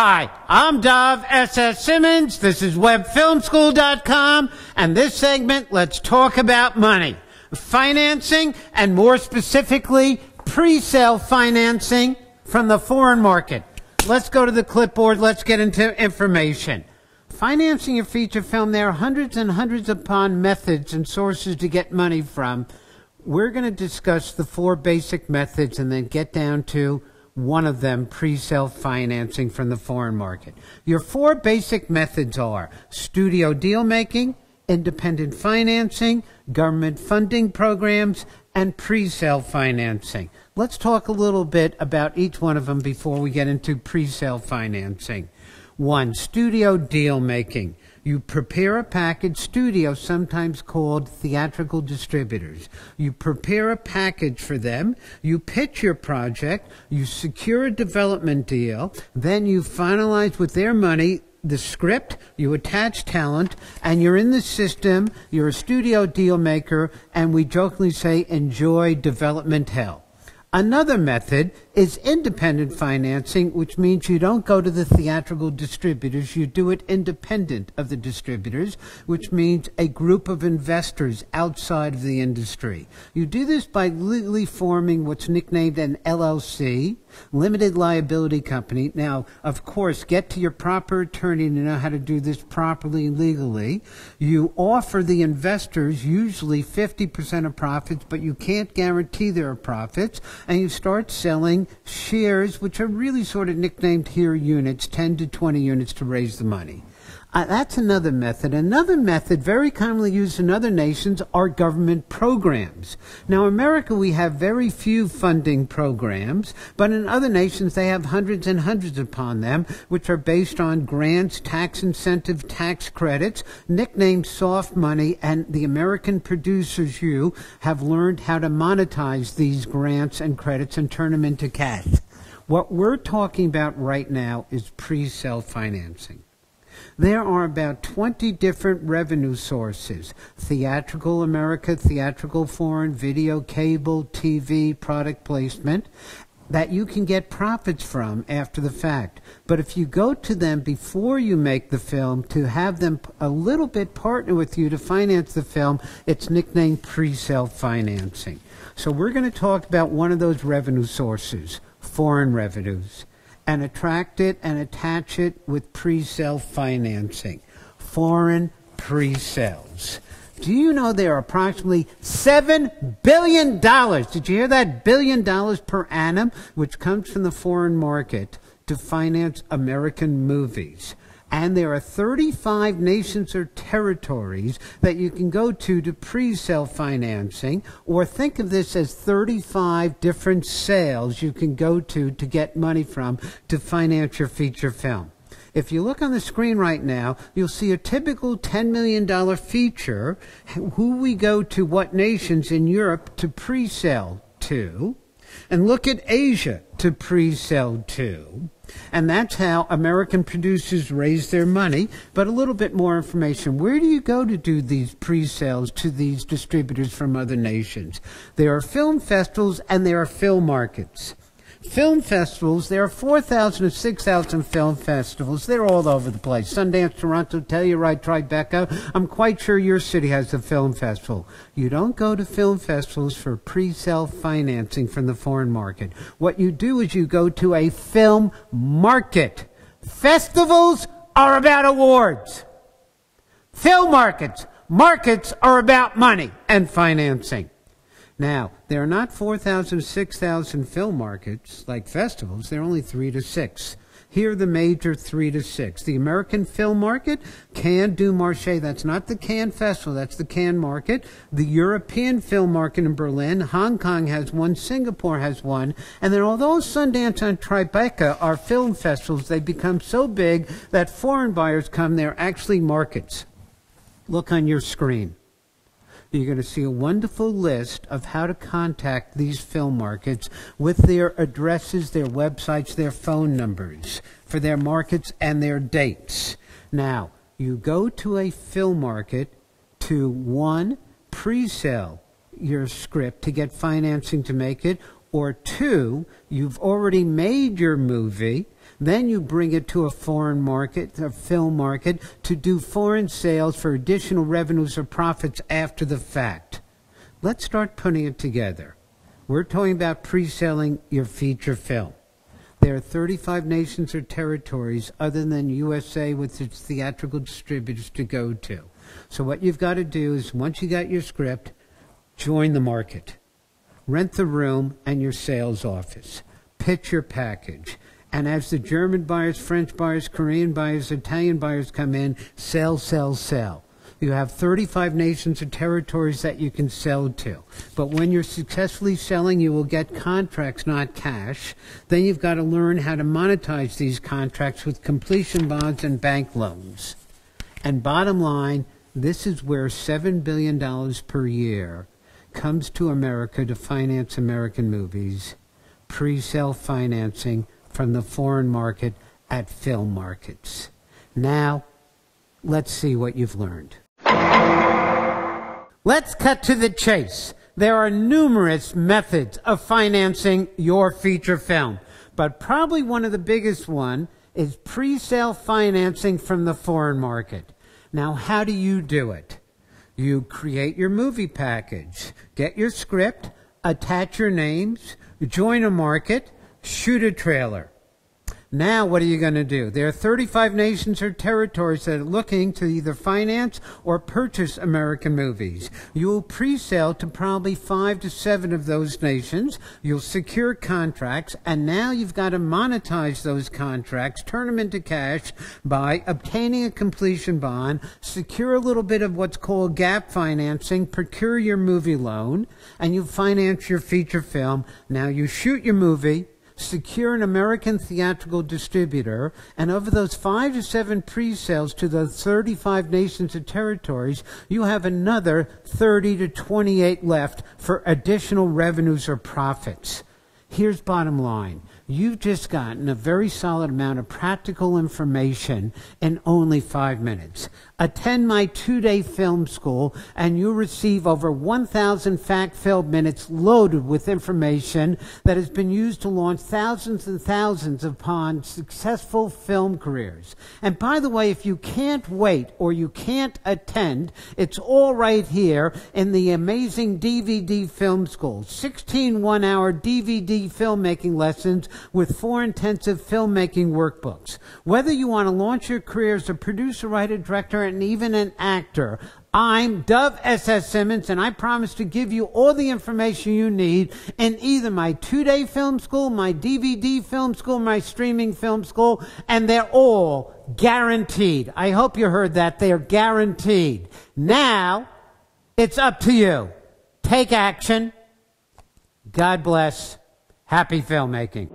Hi, I'm Dov S.S. Simmons. This is webfilmschool.com, and this segment, let's talk about money, financing, and more specifically, pre-sale financing from the foreign market. Let's go to the clipboard. Let's get into information. Financing your feature film, there are hundreds and hundreds upon methods and sources to get money from. We're going to discuss the four basic methods and then get down to one of them, pre-sale financing from the foreign market. Your four basic methods are studio deal making, independent financing, government funding programs, and pre-sale financing. Let's talk a little bit about each one of them before we get into pre-sale financing. One, studio deal making. You prepare a package, studio, sometimes called theatrical distributors. You prepare a package for them, you pitch your project, you secure a development deal, then you finalize with their money the script, you attach talent, and you're in the system, you're a studio deal maker, and we jokingly say, enjoy development hell. Another method is independent financing, which means you don't go to the theatrical distributors. You do it independent of the distributors, which means a group of investors outside of the industry. You do this by legally forming what's nicknamed an LLC, limited liability company. Now, of course, get to your proper attorney to know how to do this properly and legally. You offer the investors usually 50% of profits, but you can't guarantee their profits. And you start selling shares, which are really sort of nicknamed here units, 10 to 20 units to raise the money. That's another method. Another method very commonly used in other nations are government programs. Now, in America, we have very few funding programs, but in other nations, they have hundreds and hundreds upon them, which are based on grants, tax incentive, tax credits, nicknamed soft money, and the American producers, you, have learned how to monetize these grants and credits and turn them into cash. What we're talking about right now is pre-sale financing. There are about 20 different revenue sources: theatrical America, theatrical foreign, video, cable, TV, product placement, that you can get profits from after the fact. But if you go to them before you make the film to have them a little bit partner with you to finance the film, it's nicknamed pre-sale financing. So we're going to talk about one of those revenue sources, foreign revenues, and attract it and attach it with pre-sale financing. Foreign pre-sales. Do you know there are approximately $7 billion, did you hear that, $1 billion per annum, which comes from the foreign market to finance American movies? And there are 35 nations or territories that you can go to pre-sale financing, or think of this as 35 different sales you can go to get money from to finance your feature film. If you look on the screen right now, you'll see a typical $10 million feature, who we go to, what nations in Europe to pre-sale to, and look at Asia to pre-sale to. And that's how American producers raise their money. But a little bit more information. Where do you go to do these pre-sales to these distributors from other nations? There are film festivals and there are film markets. Film festivals, there are 4,000 to 6,000 film festivals. They're all over the place. Sundance, Toronto, Telluride, Tribeca. I'm quite sure your city has a film festival. You don't go to film festivals for pre-sale financing from the foreign market. What you do is you go to a film market. Festivals are about awards. Film markets are about money and financing. Now, there are not 4,000, 6,000 film markets like festivals. There are only 3 to 6. Here are the major 3 to 6. The American film market, Cannes du Marché, that's not the Cannes Festival, that's the Cannes market. The European film market in Berlin, Hong Kong has one, Singapore has one. And then although Sundance and Tribeca are film festivals, they become so big that foreign buyers come. They're actually markets. Look on your screen. You're going to see a wonderful list of how to contact these film markets with their addresses, their websites, their phone numbers for their markets and their dates. Now, you go to a film market to, one, pre-sell your script to get financing to make it, or two, you've already made your movie. Then you bring it to a foreign market, a film market, to do foreign sales for additional revenues or profits after the fact. Let's start putting it together. We're talking about pre-selling your feature film. There are 35 nations or territories other than USA with its theatrical distributors to go to. So what you've got to do is, once you got your script, join the market. Rent the room and your sales office. Pitch your package. And as the German buyers, French buyers, Korean buyers, Italian buyers come in, sell, sell, sell. You have 35 nations or territories that you can sell to. But when you're successfully selling, you will get contracts, not cash. Then you've got to learn how to monetize these contracts with completion bonds and bank loans. And bottom line, this is where $7 billion per year comes to America to finance American movies. Pre-sale financing from the foreign market at film markets. Now, let's see what you've learned. Let's cut to the chase. There are numerous methods of financing your feature film, but probably one of the biggest one is pre-sale financing from the foreign market. Now, how do you do it? You create your movie package, get your script, attach your names, join a market, shoot a trailer. Now, what are you going to do? There are 35 nations or territories that are looking to either finance or purchase American movies. You will pre-sale to probably 5 to 7 of those nations. You'll secure contracts, and now you've got to monetize those contracts, turn them into cash by obtaining a completion bond, secure a little bit of what's called gap financing, procure your movie loan, and you finance your feature film. Now you shoot your movie, secure an American theatrical distributor, and of those 5 to 7 pre-sales to the 35 nations and territories, you have another 30 to 28 left for additional revenues or profits. Here's bottom line. You've just gotten a very solid amount of practical information in only 5 minutes. Attend my 2-day film school and you'll receive over 1,000 fact-filled minutes loaded with information that has been used to launch thousands and thousands upon successful film careers. And by the way, if you can't wait or you can't attend, it's all right here in the amazing DVD Film School. 16 one-hour DVD filmmaking lessons with 4 intensive filmmaking workbooks. Whether you want to launch your career as a producer, writer, director, and even an actor, I'm Dov S.S. Simmons, and I promise to give you all the information you need in either my 2-day film school, my DVD film school, my streaming film school, and they're all guaranteed. I hope you heard that. They are guaranteed. Now, it's up to you. Take action. God bless. Happy filmmaking.